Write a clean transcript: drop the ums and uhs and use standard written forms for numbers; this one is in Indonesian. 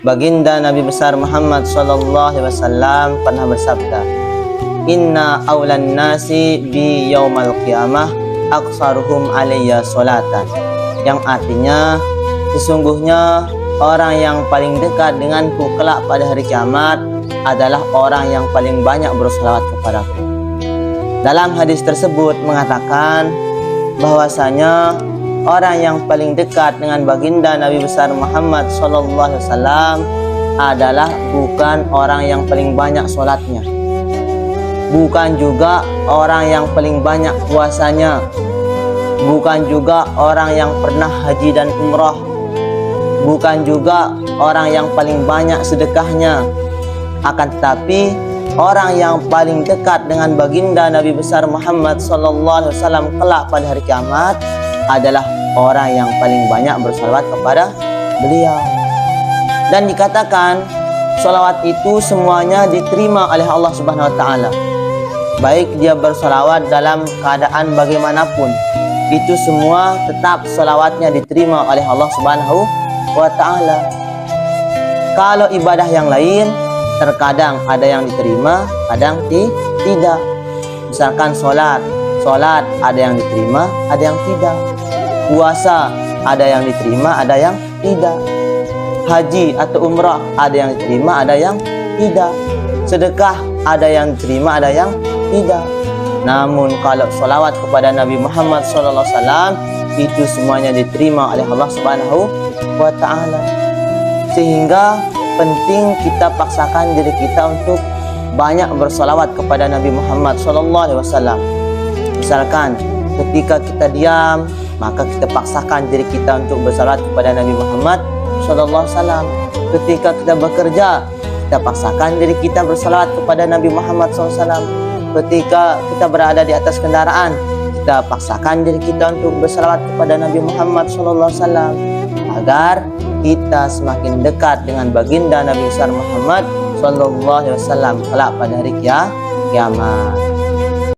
Baginda Nabi besar Muhammad sallallahu alaihi wasallam pernah bersabda, "Inna awlan nasi bi yaumal qiyamah aksaruhum alayya sholatan." Yang artinya, sesungguhnya orang yang paling dekat denganku kelak pada hari kiamat adalah orang yang paling banyak bersolawat kepadaku. Dalam hadis tersebut mengatakan bahwasanya orang yang paling dekat dengan baginda Nabi besar Muhammad SAW adalah bukan orang yang paling banyak sholatnya, bukan juga orang yang paling banyak puasanya, bukan juga orang yang pernah haji dan umrah, bukan juga orang yang paling banyak sedekahnya. Akan tetapi orang yang paling dekat dengan baginda Nabi besar Muhammad SAW kelak pada hari kiamat adalah orang yang paling banyak bersalawat kepada beliau. Dan dikatakan salawat itu semuanya diterima oleh Allah Subhanahu wa taala. Baik dia bersalawat dalam keadaan bagaimanapun, itu semua tetap salawatnya diterima oleh Allah Subhanahu wa taala. Kalau ibadah yang lain terkadang ada yang diterima, kadang tidak. Misalkan sholat ada yang diterima, ada yang tidak. Puasa ada yang diterima, ada yang tidak. Haji atau umrah ada yang diterima, ada yang tidak. Sedekah ada yang diterima, ada yang tidak. Namun kalau sholawat kepada Nabi Muhammad SAW itu semuanya diterima oleh Allah Subhanahu wa taala. Sehingga penting kita paksakan diri kita untuk banyak bersolawat kepada Nabi Muhammad SAW. Misalkan ketika kita diam, maka kita paksakan diri kita untuk bersolawat kepada Nabi Muhammad SAW. Ketika kita bekerja, kita paksakan diri kita bersolawat kepada Nabi Muhammad SAW. Ketika kita berada di atas kendaraan, kita paksakan diri kita untuk bersolawat kepada Nabi Muhammad SAW, agar kita semakin dekat dengan baginda Nabi besar Muhammad SAW kelak pada hari kiamat.